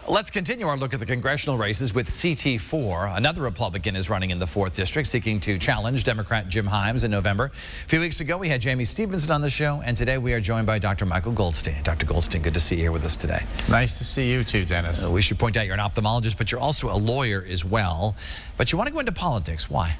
Let's continue our look at the congressional races with CT4. Another Republican is running in the 4th District, seeking to challenge Democrat Jim Himes in November. A few weeks ago, we had Jamie Stevenson on the show, and today we are joined by Dr. Michael Goldstein. Dr. Goldstein, good to see you here with us today. Nice to see you too, Dennis. We should point out you're an ophthalmologist, but you're also a lawyer as well. But you want to go into politics. Why?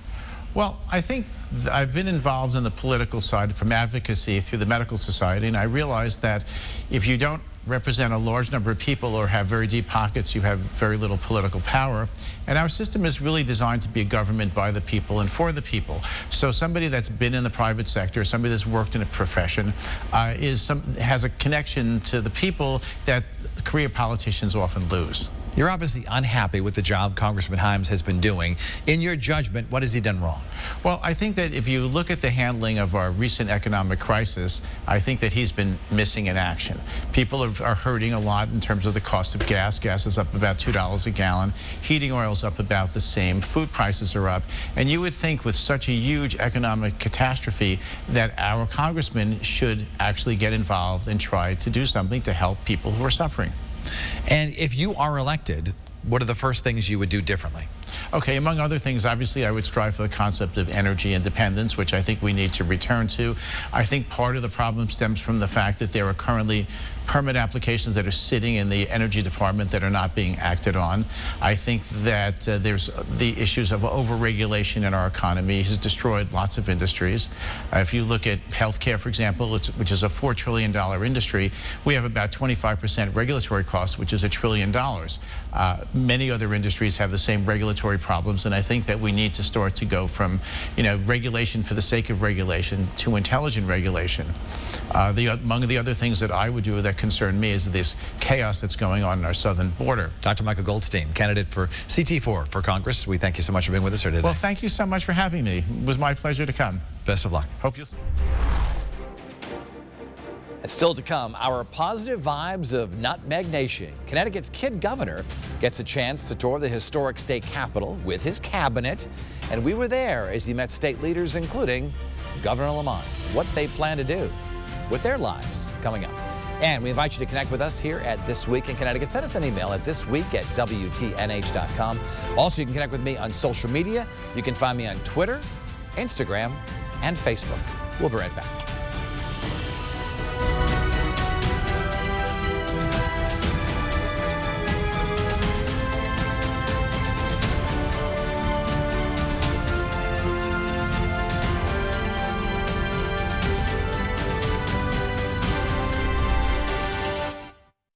Well, I think I've been involved in the political side from advocacy through the medical society, and I realized that if you don't represent a large number of people or have very deep pockets, you have very little political power. And our system is really designed to be a government by the people and for the people. So somebody that's been in the private sector, somebody that's worked in a profession, has a connection to the people that career politicians often lose. You're obviously unhappy with the job Congressman Himes has been doing. In your judgment, what has he done wrong? Well, I think that if you look at the handling of our recent economic crisis, I think that he's been missing in action. People are hurting a lot in terms of the cost of gas. Gas is up about $2 a gallon. Heating oil's up about the same. Food prices are up. And you would think with such a huge economic catastrophe that our congressman should actually get involved and try to do something to help people who are suffering. And if you are elected, what are the first things you would do differently? Okay, among other things, obviously I would strive for the concept of energy independence, which I think we need to return to. I think part of the problem stems from the fact that there are currently permit applications that are sitting in the Energy Department that are not being acted on. I think that there's the issues of overregulation in our economy has destroyed lots of industries. If you look at healthcare, for example, which is a $4 trillion industry, we have about 25% regulatory costs, which is $1 trillion. Many other industries have the same regulatory problems, and I think that we need to start to go from, regulation for the sake of regulation to intelligent regulation. Among the other things that I would do that concern me is this chaos that's going on our southern border. Dr. Michael Goldstein, candidate for CT4 for Congress. We thank you so much for being with us here today. Well, thank you so much for having me. It was my pleasure to come. Best of luck. Hope you'll... And still to come, our positive vibes of Nutmeg Nation. Connecticut's kid governor gets a chance to tour the historic state capitol with his cabinet. And we were there as he met state leaders, including Governor Lamont. What they plan to do with their lives coming up. And we invite you to connect with us here at This Week in Connecticut. Send us an email at thisweek@WTNH.com. Also, you can connect with me on social media. You can find me on Twitter, Instagram, and Facebook. We'll be right back.